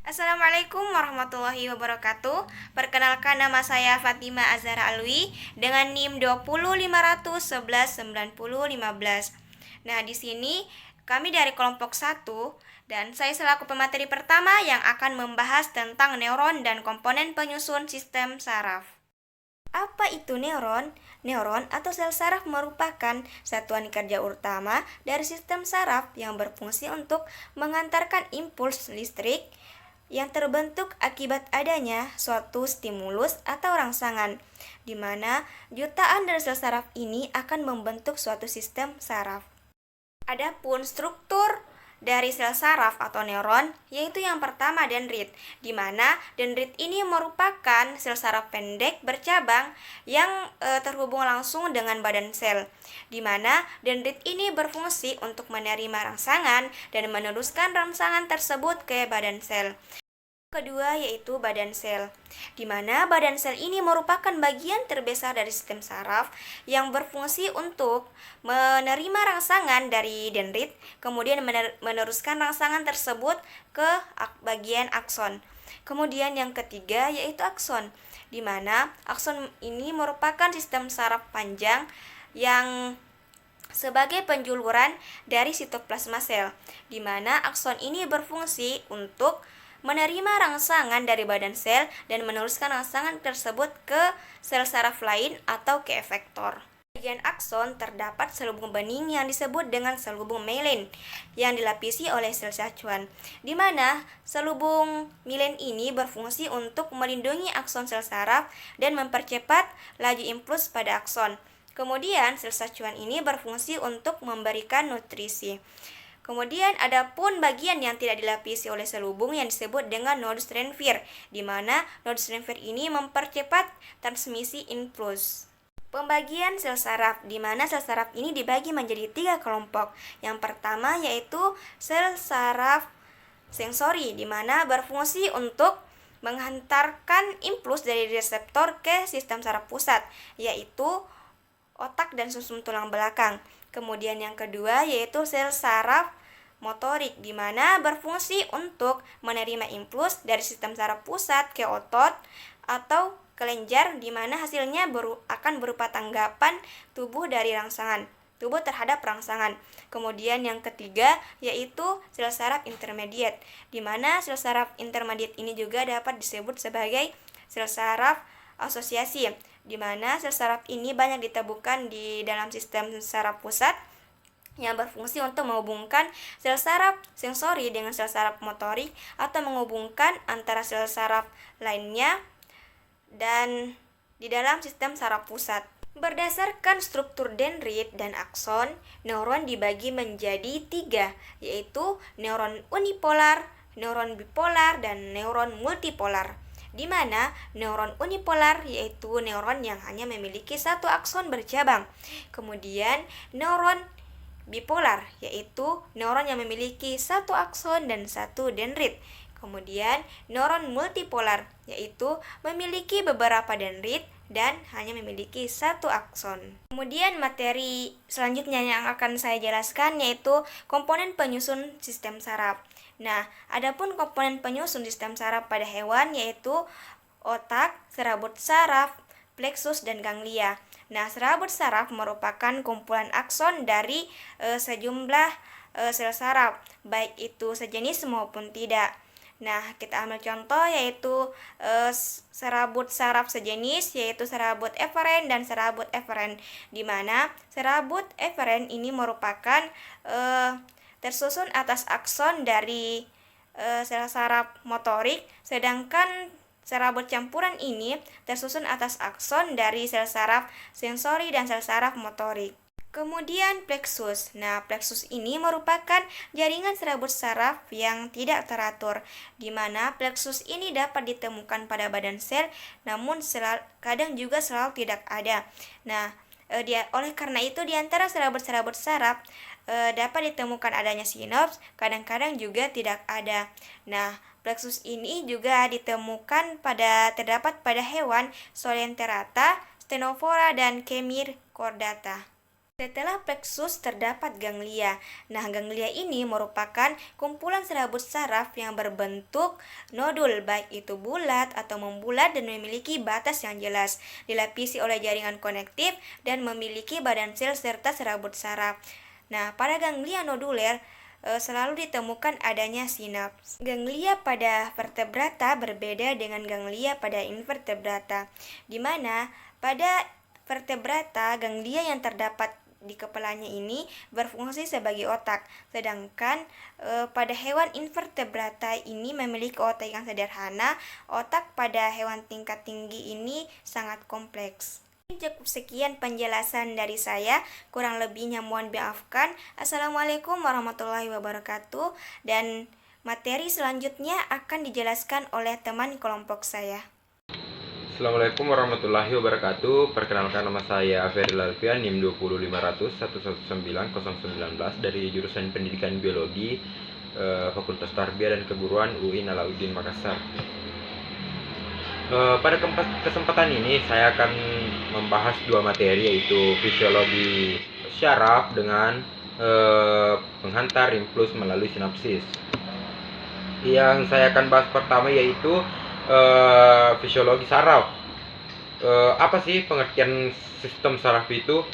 Assalamualaikum warahmatullahi wabarakatuh. Perkenalkan, nama saya Fatima Azhara Alwi dengan NIM 205119015. Nah, di sini kami dari kelompok 1 dan saya selaku pemateri pertama yang akan membahas tentang neuron dan komponen penyusun sistem saraf. Apa itu neuron? Neuron atau sel saraf merupakan satuan kerja utama dari sistem saraf yang berfungsi untuk mengantarkan impuls listrik yang terbentuk akibat adanya suatu stimulus atau rangsangan, di mana jutaan dari sel saraf ini akan membentuk suatu sistem saraf. Adapun struktur dari sel saraf atau neuron, yaitu yang pertama dendrit, di mana dendrit ini merupakan sel saraf pendek bercabang yang terhubung langsung dengan badan sel, di mana dendrit ini berfungsi untuk menerima rangsangan dan meneruskan rangsangan tersebut ke badan sel. Kedua yaitu badan sel, di mana badan sel ini merupakan bagian terbesar dari sistem saraf yang berfungsi untuk menerima rangsangan dari dendrit, kemudian meneruskan rangsangan tersebut ke bagian akson. Kemudian yang ketiga yaitu akson, di mana akson ini merupakan sistem saraf panjang yang sebagai penjuluran dari sitoplasma sel, di mana akson ini berfungsi untuk menerima rangsangan dari badan sel dan meneruskan rangsangan tersebut ke sel saraf lain atau ke efektor. Di bagian akson terdapat selubung bening yang disebut dengan selubung myelin yang dilapisi oleh sel sacuan, di mana selubung myelin ini berfungsi untuk melindungi akson sel saraf dan mempercepat laju impuls pada akson. Kemudian sel sacuan ini berfungsi untuk memberikan nutrisi. Kemudian ada pun bagian yang tidak dilapisi oleh selubung yang disebut dengan nodus Renvier, di mana nodus Renvier ini mempercepat transmisi impuls. Pembagian sel saraf, di mana sel saraf ini dibagi menjadi 3 kelompok. Yang pertama yaitu sel saraf sensori, di mana berfungsi untuk menghantarkan impuls dari reseptor ke sistem saraf pusat, yaitu otak dan sumsum tulang belakang. Kemudian yang kedua yaitu sel saraf motorik, di mana berfungsi untuk menerima impuls dari sistem saraf pusat ke otot atau kelenjar, di mana hasilnya akan berupa tanggapan tubuh dari rangsangan, tubuh terhadap rangsangan. Kemudian yang ketiga yaitu sel saraf intermediate, di mana sel saraf intermediate ini juga dapat disebut sebagai sel saraf asosiasi, di mana sel saraf ini banyak ditemukan di dalam sistem saraf pusat yang berfungsi untuk menghubungkan sel saraf sensori dengan sel saraf motorik atau menghubungkan antara sel saraf lainnya dan di dalam sistem saraf pusat. Berdasarkan struktur dendrit dan akson, neuron dibagi menjadi 3, yaitu neuron unipolar, neuron bipolar, dan neuron multipolar, di mana neuron unipolar yaitu neuron yang hanya memiliki satu akson bercabang. Kemudian neuron bipolar yaitu neuron yang memiliki satu akson dan satu dendrit. Kemudian neuron multipolar yaitu memiliki beberapa dendrit dan hanya memiliki satu akson. Kemudian materi selanjutnya yang akan saya jelaskan yaitu komponen penyusun sistem saraf. Nah, adapun komponen penyusun sistem saraf pada hewan yaitu otak, serabut saraf, pleksus, dan ganglia. Nah, serabut saraf merupakan kumpulan akson dari sejumlah sel saraf, baik itu sejenis maupun tidak. Nah, kita ambil contoh yaitu serabut saraf sejenis yaitu serabut eferen dan serabut eferen, di mana serabut eferen ini merupakan tersusun atas akson dari sel saraf motorik, sedangkan serabut campuran ini tersusun atas akson dari sel saraf sensori dan sel saraf motorik. Kemudian pleksus. Nah, pleksus ini merupakan jaringan serabut saraf yang tidak teratur, di mana pleksus ini dapat ditemukan pada badan sel, namun kadang juga selalu tidak ada. Nah, oleh karena itu di antara serabut-serabut saraf dapat ditemukan adanya sinaps, kadang-kadang juga tidak ada. Nah, pleksus ini juga terdapat pada hewan Solenterata, Stenophora, dan Chemir chordata. Setelah plexus terdapat ganglia. Nah, ganglia ini merupakan kumpulan serabut saraf yang berbentuk nodul, baik itu bulat atau membulat dan memiliki batas yang jelas, dilapisi oleh jaringan konektif dan memiliki badan sel serta serabut saraf. Nah, pada ganglia noduler selalu ditemukan adanya sinaps. Ganglia pada vertebrata berbeda dengan ganglia pada invertebrata, di mana pada vertebrata ganglia yang terdapat di kepalanya ini berfungsi sebagai otak, sedangkan pada hewan invertebrata ini memiliki otak yang sederhana. Otak pada hewan tingkat tinggi ini sangat kompleks. Cukup sekian penjelasan dari saya, kurang lebihnya mohon dimaafkan. Assalamualaikum warahmatullahi wabarakatuh, dan materi selanjutnya akan dijelaskan oleh teman kelompok saya. Assalamualaikum warahmatullahi wabarakatuh. Perkenalkan, nama saya Ferry Lalfian, NIM 20500119019 dari jurusan Pendidikan Biologi, Fakultas Tarbiyah dan Keguruan UIN Alauddin Makassar. Pada kesempatan ini saya akan membahas dua materi, yaitu fisiologi syaraf dengan penghantar impuls melalui sinapsis. Yang saya akan bahas pertama yaitu fisiologi saraf. Apa sih pengertian sistem saraf itu?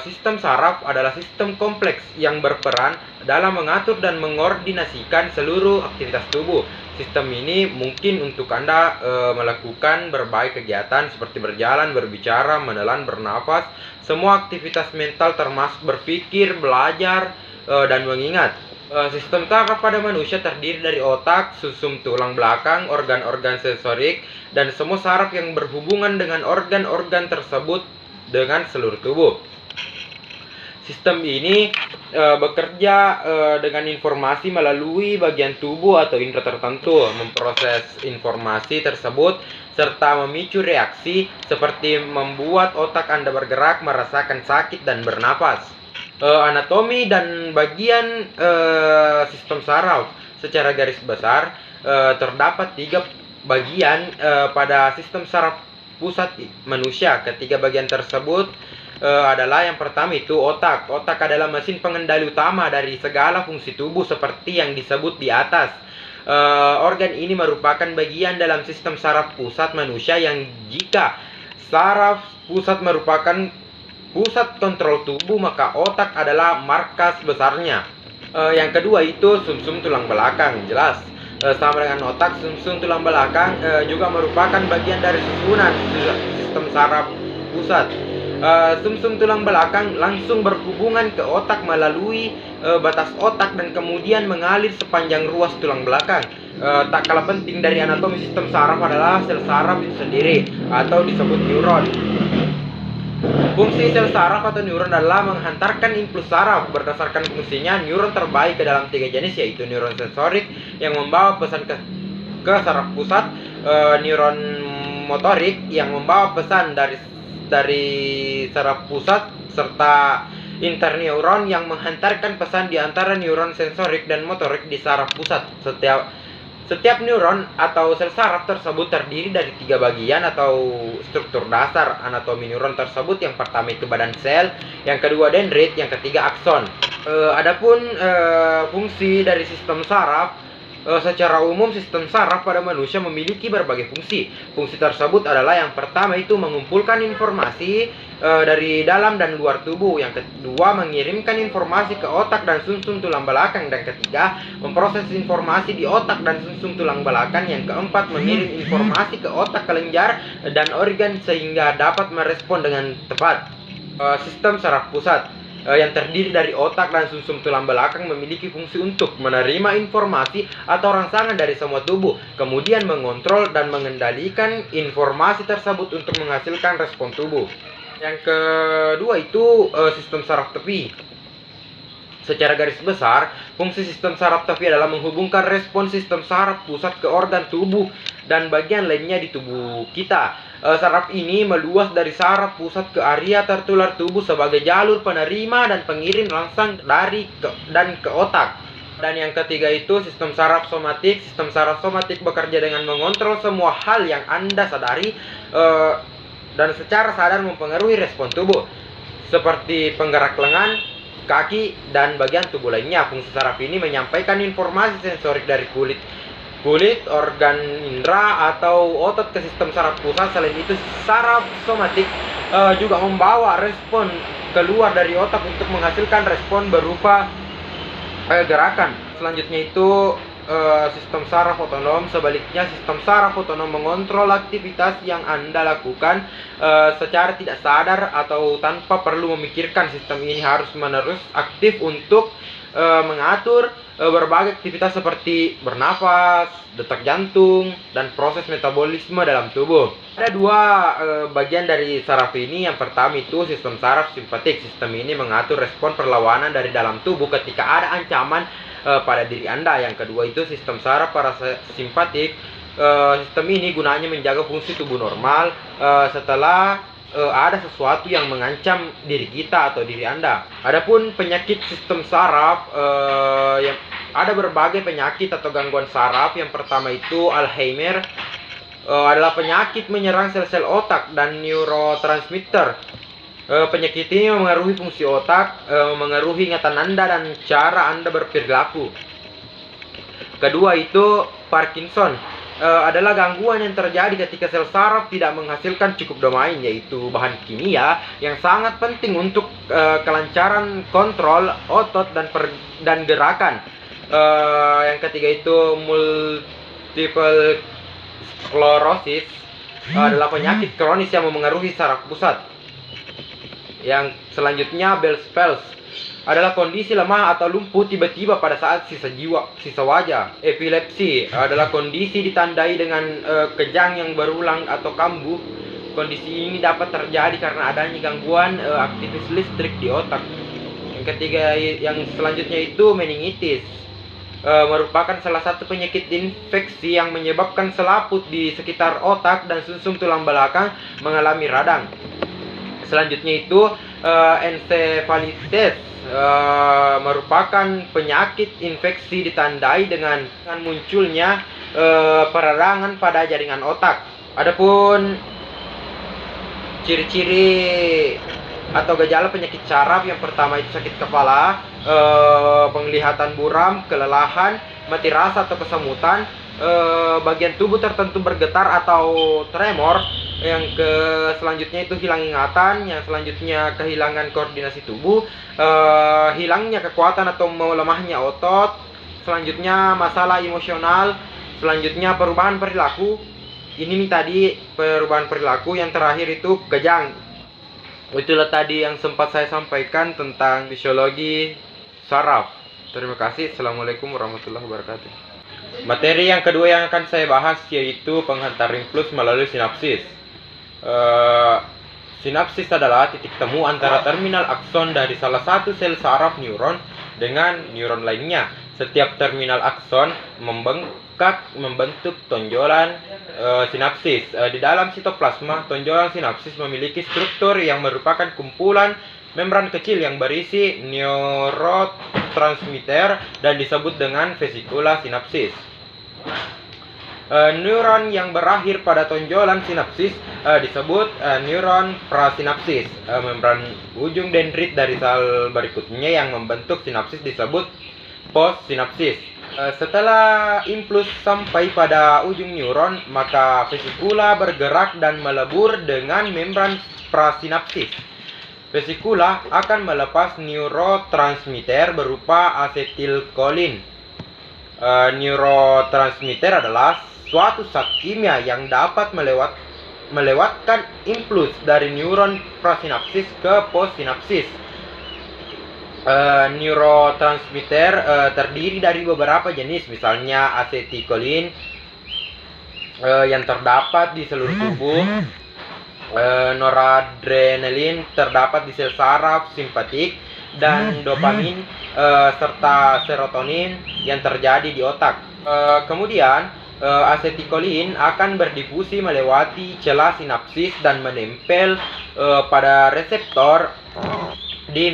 Sistem saraf adalah sistem kompleks yang berperan dalam mengatur dan mengordinasikan seluruh aktivitas tubuh. Sistem ini mungkin untuk Anda melakukan berbagai kegiatan seperti berjalan, berbicara, menelan, bernafas, semua aktivitas mental termasuk berpikir, belajar, dan mengingat. Sistem saraf pada manusia terdiri dari otak, sumsum tulang belakang, organ-organ sensorik, dan semua saraf yang berhubungan dengan organ-organ tersebut dengan seluruh tubuh. Sistem ini bekerja dengan informasi melalui bagian tubuh atau indera tertentu, memproses informasi tersebut, serta memicu reaksi seperti membuat otak Anda bergerak, merasakan sakit, dan bernapas. Anatomi dan bagian sistem saraf. Secara garis besar terdapat 3 bagian pada sistem saraf pusat manusia. Ketiga bagian tersebut adalah, yang pertama itu otak. Otak adalah mesin pengendali utama dari segala fungsi tubuh seperti yang disebut di atas. Organ ini merupakan bagian dalam sistem saraf pusat manusia yang jika saraf pusat merupakan pusat kontrol tubuh, maka otak adalah markas besarnya. Yang kedua itu sumsum tulang belakang. Jelas, sama dengan otak, sumsum tulang belakang juga merupakan bagian dari susunan sistem saraf pusat. Sumsum tulang belakang langsung berhubungan ke otak melalui batas otak dan kemudian mengalir sepanjang ruas tulang belakang. Tak kalah penting dari anatomi sistem saraf adalah sel saraf itu sendiri, atau disebut neuron. Fungsi sel saraf atau neuron adalah menghantarkan impuls saraf. Berdasarkan fungsinya, neuron terbagi ke dalam 3 jenis, yaitu neuron sensorik yang membawa pesan ke saraf pusat, neuron motorik yang membawa pesan dari saraf pusat, serta interneuron yang menghantarkan pesan di antara neuron sensorik dan motorik di saraf pusat. Setiap neuron atau sel saraf tersebut terdiri dari 3 bagian atau struktur dasar anatomi neuron tersebut. Yang pertama itu badan sel, yang kedua dendrit, yang ketiga akson. Adapun fungsi dari sistem saraf, secara umum sistem saraf pada manusia memiliki berbagai fungsi. Fungsi tersebut adalah, yang pertama itu mengumpulkan informasi dari dalam dan luar tubuh, yang kedua mengirimkan informasi ke otak dan sumsum tulang belakang, dan ketiga memproses informasi di otak dan sumsum tulang belakang, yang keempat mengirim informasi ke otak, kelenjar, dan organ sehingga dapat merespon dengan tepat. Sistem saraf pusat yang terdiri dari otak dan sumsum tulang belakang memiliki fungsi untuk menerima informasi atau rangsangan dari semua tubuh, kemudian mengontrol dan mengendalikan informasi tersebut untuk menghasilkan respon tubuh. Yang kedua itu sistem saraf tepi. Secara garis besar, fungsi sistem saraf tepi adalah menghubungkan respon sistem saraf pusat ke organ tubuh dan bagian lainnya di tubuh kita. Saraf ini meluas dari saraf pusat ke area tertular tubuh sebagai jalur penerima dan pengirim langsung ke otak. Dan yang ketiga itu sistem saraf somatik. Sistem saraf somatik bekerja dengan mengontrol semua hal yang Anda sadari dan secara sadar mempengaruhi respon tubuh. seperti penggerak lengan, kaki, dan bagian tubuh lainnya. Fungsi saraf ini menyampaikan informasi sensorik dari kulit, organ indera, atau otot ke sistem saraf pusat. Selain itu, saraf somatik juga membawa respon keluar dari otak untuk menghasilkan respon berupa gerakan. Selanjutnya itu sistem saraf otonom. Sebaliknya, sistem saraf otonom mengontrol aktivitas yang Anda lakukan secara tidak sadar atau tanpa perlu memikirkan. Sistem ini harus menerus aktif untuk mengatur berbagai aktivitas seperti bernafas, detak jantung, dan proses metabolisme dalam tubuh. Ada dua bagian dari saraf ini. Yang pertama itu sistem saraf simpatik. Sistem ini mengatur respon perlawanan dari dalam tubuh ketika ada ancaman pada diri Anda. Yang kedua itu sistem saraf parasimpatik. Sistem ini gunanya menjaga fungsi tubuh normal setelah ada sesuatu yang mengancam diri kita atau diri Anda. Adapun penyakit sistem saraf, yang ada berbagai penyakit atau gangguan saraf. Yang pertama itu Alzheimer, adalah penyakit menyerang sel-sel otak dan neurotransmitter. Penyakit ini mengaruhi fungsi otak, mengaruhi ingatan Anda dan cara Anda berperilaku. Kedua itu Parkinson, adalah gangguan yang terjadi ketika sel saraf tidak menghasilkan cukup dopamin, yaitu bahan kimia yang sangat penting untuk kelancaran kontrol otot dan gerakan. Yang ketiga itu multiple sclerosis, adalah penyakit kronis yang memengaruhi saraf pusat. Yang selanjutnya Bell's palsy, adalah kondisi lemah atau lumpuh tiba-tiba pada saat sisa wajah. Epilepsi adalah kondisi ditandai dengan kejang yang berulang atau kambuh. Kondisi ini dapat terjadi karena adanya gangguan aktivitas listrik di otak. Yang selanjutnya itu meningitis, merupakan salah satu penyakit infeksi yang menyebabkan selaput di sekitar otak dan sumsum tulang belakang mengalami radang. Selanjutnya itu encephalitis, merupakan penyakit infeksi ditandai dengan munculnya peradangan pada jaringan otak. Adapun ciri-ciri atau gejala penyakit saraf, yang pertama itu sakit kepala, penglihatan buram, kelelahan, mati rasa atau kesemutan, bagian tubuh tertentu bergetar atau tremor. Yang selanjutnya itu hilang ingatan. Yang selanjutnya kehilangan koordinasi tubuh, hilangnya kekuatan atau melemahnya otot. Selanjutnya masalah emosional. Selanjutnya perubahan perilaku. Ini tadi perubahan perilaku. Yang terakhir itu kejang. Itulah tadi yang sempat saya sampaikan tentang fisiologi saraf. Terima kasih. Assalamualaikum warahmatullahi wabarakatuh. Materi yang kedua yang akan saya bahas yaitu penghantar impuls melalui sinapsis. Sinapsis adalah titik temu antara terminal akson dari salah satu sel saraf neuron dengan neuron lainnya. Setiap terminal akson membentuk tonjolan sinapsis. Di dalam sitoplasma, tonjolan sinapsis memiliki struktur yang merupakan kumpulan membran kecil yang berisi neurotransmitter dan disebut dengan vesikula sinapsis. Neuron yang berakhir pada tonjolan sinapsis disebut neuron prasinapsis. Membran ujung dendrit dari sel berikutnya yang membentuk sinapsis disebut postsinapsis. Setelah impuls sampai pada ujung neuron, maka vesikula bergerak dan melebur dengan membran prasinapsis. Vesikula akan melepas neurotransmitter berupa asetilkolin. Neurotransmitter adalah suatu zat kimia yang dapat melewatkan impuls dari neuron prasinapsis ke postsinapsis. Neurotransmitter terdiri dari beberapa jenis, misalnya asetilkolin yang terdapat di seluruh tubuh, noradrenalin terdapat di sel saraf simpatik, dan dopamin serta serotonin yang terjadi di otak. Kemudian asetilkolin akan berdifusi melewati celah sinapsis dan menempel pada reseptor di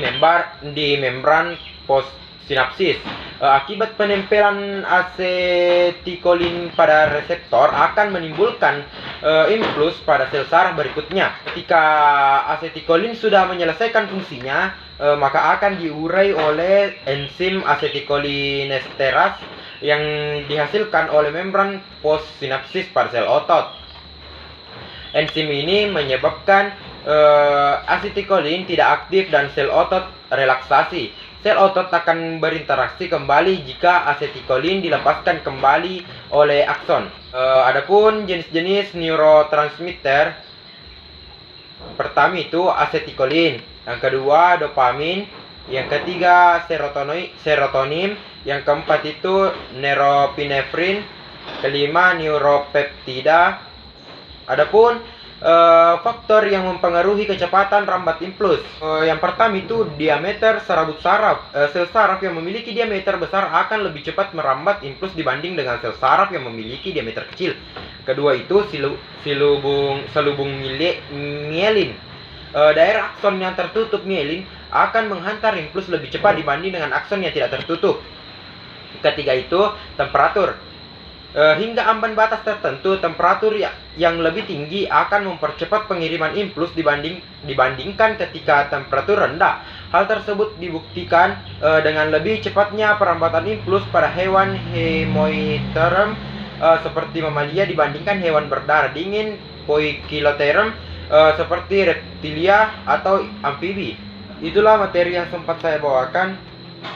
membran postsinapsis. Akibat penempelan asetikolin pada reseptor akan menimbulkan impuls pada sel saraf berikutnya. Ketika asetikolin sudah menyelesaikan fungsinya, maka akan diurai oleh enzim asetikolinesteras yang dihasilkan oleh membran postsinapsis pada sel otot. Enzim ini menyebabkan asetikolin tidak aktif dan sel otot relaksasi. Sel otot akan berinteraksi kembali jika asetikolin dilepaskan kembali oleh akson. Adapun jenis-jenis neurotransmitter, pertama itu asetikolin, yang kedua dopamin, yang ketiga serotonin, yang keempat itu norepinefrin, kelima neuropeptida. Adapun faktor yang mempengaruhi kecepatan rambat impuls, yang pertama itu diameter serabut saraf. Sel saraf yang memiliki diameter besar akan lebih cepat merambat impuls dibanding dengan sel saraf yang memiliki diameter kecil. Kedua itu selubung mielin. Daerah akson yang tertutup mielin akan menghantar impuls lebih cepat dibanding dengan akson yang tidak tertutup. Ketiga itu temperatur. Hingga ambang batas tertentu, temperatur yang lebih tinggi akan mempercepat pengiriman impuls dibandingkan ketika temperatur rendah. Hal tersebut dibuktikan dengan lebih cepatnya perambatan impuls pada hewan hemioterm seperti mamalia dibandingkan hewan berdarah dingin poikiloterm seperti reptilia atau amfibi. Itulah materi yang sempat saya bawakan.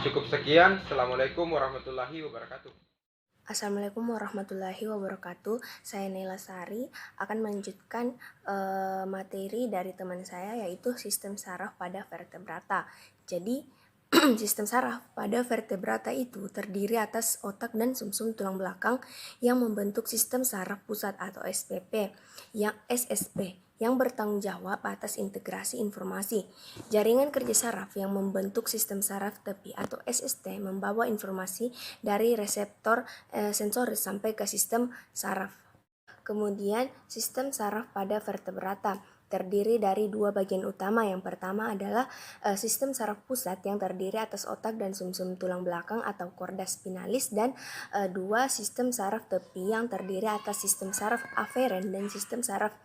Cukup sekian. Assalamualaikum warahmatullahi wabarakatuh. Assalamualaikum warahmatullahi wabarakatuh. Saya Naila Sari akan melanjutkan materi dari teman saya, yaitu sistem saraf pada vertebrata. Jadi sistem saraf pada vertebrata itu terdiri atas otak dan sumsum tulang belakang yang membentuk sistem saraf pusat atau SSP yang bertanggung jawab atas integrasi informasi. Jaringan kerja saraf yang membentuk sistem saraf tepi atau SST membawa informasi dari reseptor sensoris sampai ke sistem saraf. Kemudian sistem saraf pada vertebrata terdiri dari dua bagian utama. Yang pertama adalah sistem saraf pusat yang terdiri atas otak dan sumsum tulang belakang atau korda spinalis, dan dua sistem saraf tepi yang terdiri atas sistem saraf aferen dan sistem saraf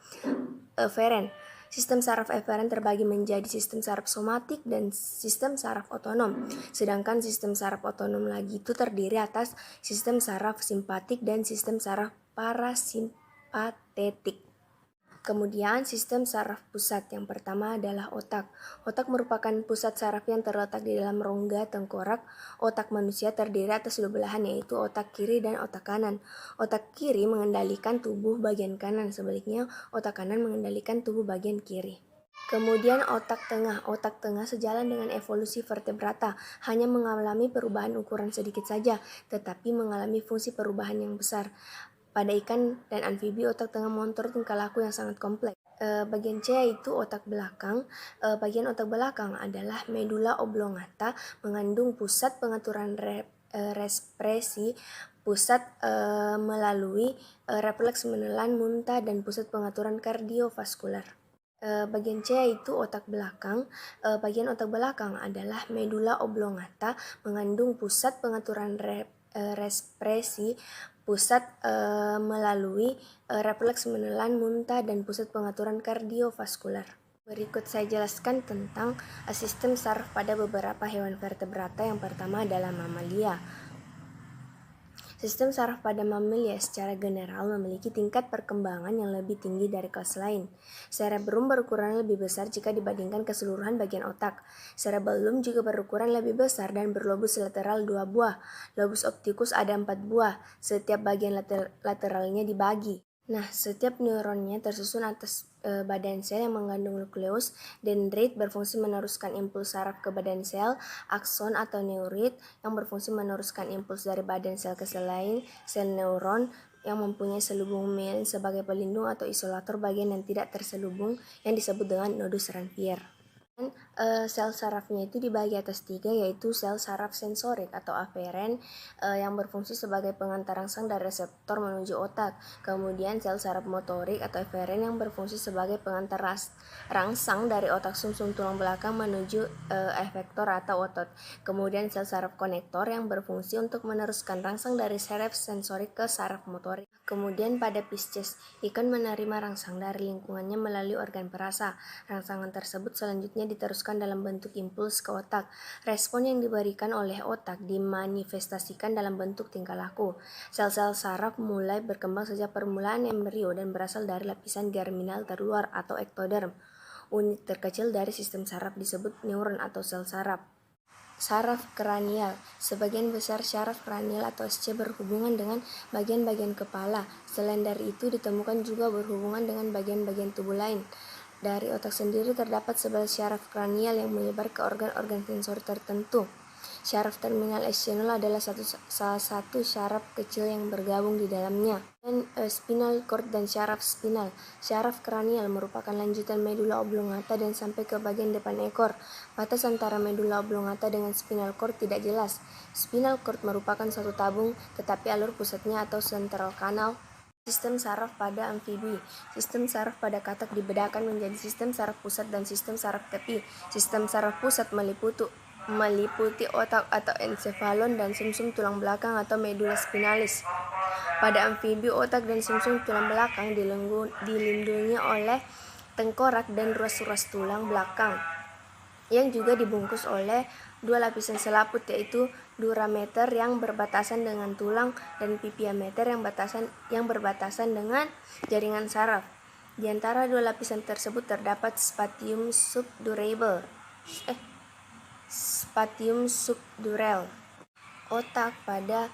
eferen. Sistem saraf eferen terbagi menjadi sistem saraf somatik dan sistem saraf otonom. Sedangkan sistem saraf otonom lagi itu terdiri atas sistem saraf simpatik dan sistem saraf parasimpatetik. Kemudian sistem saraf pusat yang pertama adalah otak. Otak merupakan pusat saraf yang terletak di dalam rongga tengkorak. Otak manusia terdiri atas dua belahan, yaitu otak kiri dan otak kanan. Otak kiri mengendalikan tubuh bagian kanan, sebaliknya otak kanan mengendalikan tubuh bagian kiri. Kemudian otak tengah. Otak tengah sejalan dengan evolusi vertebrata, hanya mengalami perubahan ukuran sedikit saja, tetapi mengalami fungsi perubahan yang besar. Pada ikan dan amfibi, otak tengah mengontrol tingkah laku yang sangat kompleks. Bagian C yaitu otak belakang. Bagian otak belakang adalah medula oblongata, mengandung pusat pengaturan respresi, pusat melalui refleks menelan muntah, dan pusat pengaturan kardiovaskular. Bagian C yaitu otak belakang. Bagian otak belakang adalah medula oblongata, mengandung pusat pengaturan respresi, pusat melalui refleks menelan muntah, dan pusat pengaturan kardiovaskular. Berikut saya jelaskan tentang sistem saraf pada beberapa hewan vertebrata. Yang pertama adalah mamalia. Sistem saraf pada mamalia secara general memiliki tingkat perkembangan yang lebih tinggi dari kelas lain. Cerebrum berukuran lebih besar jika dibandingkan keseluruhan bagian otak. Cerebellum juga berukuran lebih besar dan berlobus lateral 2 buah. Lobus opticus ada 4 buah. Setiap bagian lateralnya dibagi. Nah, setiap neuronnya tersusun atas badan sel yang mengandung nukleus. Dendrit berfungsi meneruskan impuls saraf ke badan sel. Akson atau neurit yang berfungsi meneruskan impuls dari badan sel ke sel lain. Sel neuron yang mempunyai selubung mielin sebagai pelindung atau isolator bagian yang tidak terselubung yang disebut dengan nodus Ranvier. Dan Sel sarafnya itu dibagi atas 3, yaitu sel saraf sensorik atau aferen yang berfungsi sebagai pengantar rangsang dari reseptor menuju otak. Kemudian sel saraf motorik atau eferen yang berfungsi sebagai pengantar rangsang dari otak sumsum tulang belakang menuju efektor atau otot. Kemudian sel saraf konektor yang berfungsi untuk meneruskan rangsang dari saraf sensorik ke saraf motorik. Kemudian pada Pisces, ikan menerima rangsang dari lingkungannya melalui organ perasa. Rangsangan tersebut selanjutnya diteruskan dalam bentuk impuls ke otak. Respon yang diberikan oleh otak dimanifestasikan dalam bentuk tingkah laku. Sel-sel saraf mulai berkembang sejak permulaan embrio dan berasal dari lapisan germinal terluar atau ektoderm. Unit terkecil dari sistem saraf disebut neuron atau sel saraf. Saraf kranial. Sebagian besar saraf kranial atau SC berhubungan dengan bagian-bagian kepala. Selain dari itu ditemukan juga berhubungan dengan bagian-bagian tubuh lain. Dari otak sendiri terdapat 11 syaraf kranial yang menyebar ke organ-organ sensori tertentu. Syaraf terminal SC0 adalah salah satu syaraf kecil yang bergabung di dalamnya. Dan spinal cord dan syaraf spinal. Syaraf kranial merupakan lanjutan medula oblongata dan sampai ke bagian depan ekor. Batas antara medula oblongata dengan spinal cord tidak jelas. Spinal cord merupakan satu tabung, tetapi alur pusatnya atau central canal. Sistem saraf pada amfibi. Sistem saraf pada katak dibedakan menjadi sistem saraf pusat dan sistem saraf tepi. Sistem saraf pusat meliputi otak atau ensefalon dan sumsum tulang belakang atau medula spinalis. Pada amfibi, otak dan sumsum tulang belakang dilindungi oleh tengkorak dan ruas-ruas tulang belakang yang juga dibungkus oleh 2 lapisan selaput, yaitu durameter yang berbatasan dengan tulang dan pipiameter yang berbatasan dengan jaringan saraf. Di antara 2 lapisan tersebut terdapat spatium subdural. Otak pada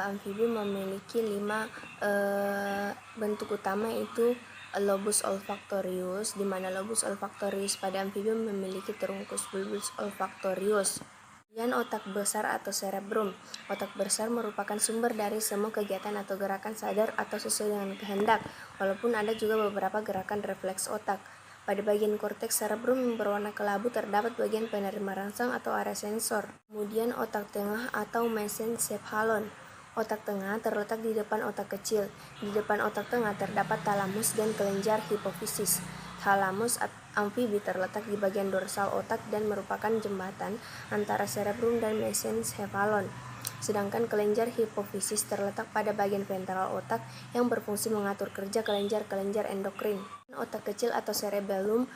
amfibi memiliki 5 bentuk utama, yaitu lobus olfaktorius, di mana lobus olfaktorius pada amfibi memiliki trunkus bulbus olfaktorius. Kemudian otak besar atau cerebrum. Otak besar merupakan sumber dari semua kegiatan atau gerakan sadar atau sesuai dengan kehendak, walaupun ada juga beberapa gerakan refleks otak. Pada bagian korteks cerebrum yang berwarna kelabu terdapat bagian penerima rangsang atau area sensor. Kemudian otak tengah atau mesencephalon. Otak tengah terletak di depan otak kecil. Di depan otak tengah terdapat talamus dan kelenjar hipofisis. Talamus amfibi terletak di bagian dorsal otak dan merupakan jembatan antara cerebrum dan mesencephalon. Sedangkan kelenjar hipofisis terletak pada bagian ventral otak yang berfungsi mengatur kerja kelenjar-kelenjar endokrin. Otak kecil atau cerebellum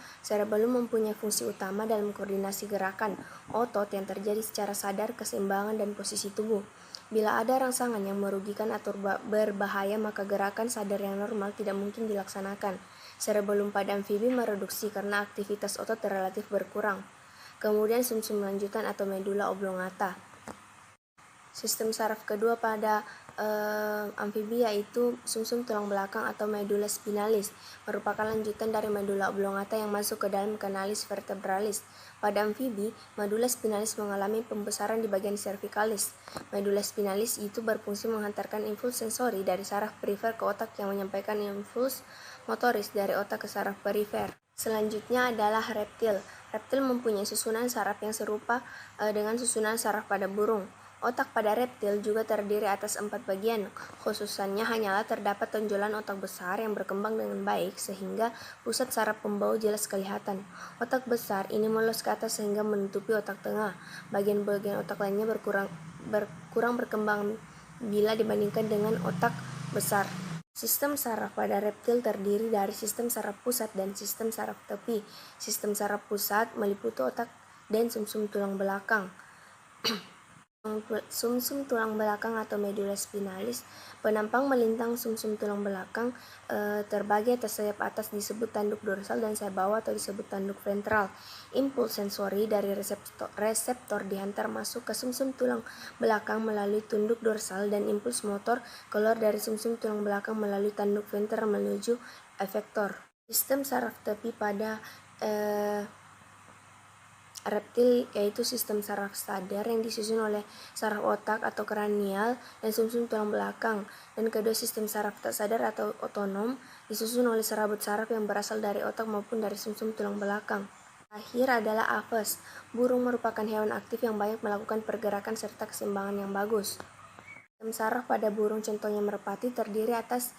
mempunyai fungsi utama dalam koordinasi gerakan otot yang terjadi secara sadar, keseimbangan, dan posisi tubuh. Bila ada rangsangan yang merugikan atau berbahaya, maka gerakan sadar yang normal tidak mungkin dilaksanakan. Cerebellum pada amfibi mereduksi karena aktivitas otot relatif berkurang. Kemudian sumsum lanjutan atau medula oblongata. Sistem saraf kedua pada amfibi yaitu sumsum tulang belakang atau medula spinalis, merupakan lanjutan dari medula oblongata yang masuk ke dalam canalis vertebralis. Pada amfibi, medula spinalis mengalami pembesaran di bagian cervicalis. Medula spinalis itu berfungsi menghantarkan impuls sensori dari saraf perifer ke otak yang menyampaikan impuls motoris dari otak ke saraf perifer. Selanjutnya adalah reptil. Reptil mempunyai susunan saraf yang serupa dengan susunan saraf pada burung. Otak pada reptil juga terdiri atas 4 bagian. Khususannya hanyalah terdapat tonjolan otak besar yang berkembang dengan baik sehingga pusat saraf pembau jelas kelihatan. Otak besar ini meluas ke atas sehingga menutupi otak tengah. Bagian-bagian otak lainnya berkurang berkembang bila dibandingkan dengan otak besar. Sistem saraf pada reptil terdiri dari sistem saraf pusat dan sistem saraf tepi. Sistem saraf pusat meliputi otak dan sumsum tulang belakang. Sumsum tulang belakang atau medula spinalis, penampang melintang sumsum tulang belakang terbagi atas sayap atas disebut tanduk dorsal dan sayap bawah atau disebut tanduk ventral. Impuls sensori dari reseptor dihantar masuk ke sumsum tulang belakang melalui tunduk dorsal dan impuls motor keluar dari sumsum tulang belakang melalui tanduk ventral menuju efektor. Sistem saraf tepi pada reptil yaitu sistem saraf sadar yang disusun oleh saraf otak atau kranial dan sumsum tulang belakang, dan kedua sistem saraf tak sadar atau otonom disusun oleh serabut saraf yang berasal dari otak maupun dari sumsum tulang belakang. Akhir adalah aves. Burung merupakan hewan aktif yang banyak melakukan pergerakan serta keseimbangan yang bagus. Sistem saraf pada burung, contohnya merpati, terdiri atas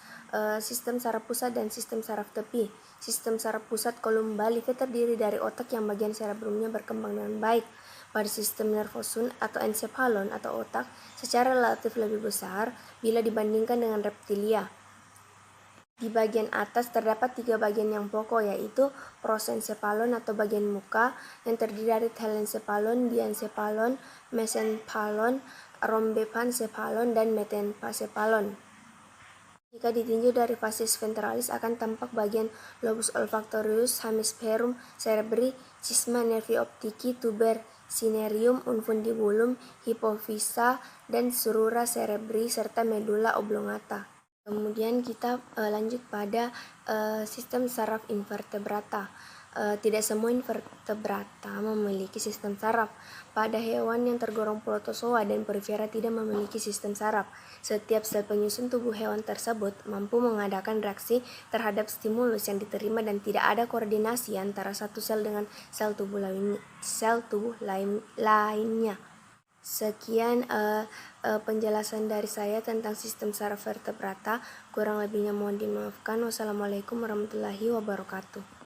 sistem saraf pusat dan sistem saraf tepi. Sistem saraf pusat kolumbalika terdiri dari otak yang bagian cerebrumnya berkembang dengan baik. Pada sistem nervosum atau encephalon atau otak secara relatif lebih besar bila dibandingkan dengan reptilia. Di bagian atas terdapat 3 bagian yang pokok, yaitu prosencephalon atau bagian muka yang terdiri dari telencephalon, diencephalon, mesencephalon, rhombepancephalon, dan metencephalon. Jika ditinjau dari facies ventralis akan tampak bagian lobus olfactorius, hemisferum cerebri, cisma nervi optici, tuber cinereum, infundibulum, hipofisa, dan surura cerebri, serta medulla oblongata. Kemudian kita lanjut pada sistem saraf invertebrata. Tidak semua invertebrata memiliki sistem saraf. Pada hewan yang tergolong protozoa dan porifera tidak memiliki sistem saraf. Setiap sel penyusun tubuh hewan tersebut mampu mengadakan reaksi terhadap stimulus yang diterima dan tidak ada koordinasi antara satu sel dengan sel tubuh lainnya. Sekian penjelasan dari saya tentang sistem saraf vertebrata. Kurang lebihnya mohon dimaafkan. Wassalamualaikum warahmatullahi wabarakatuh.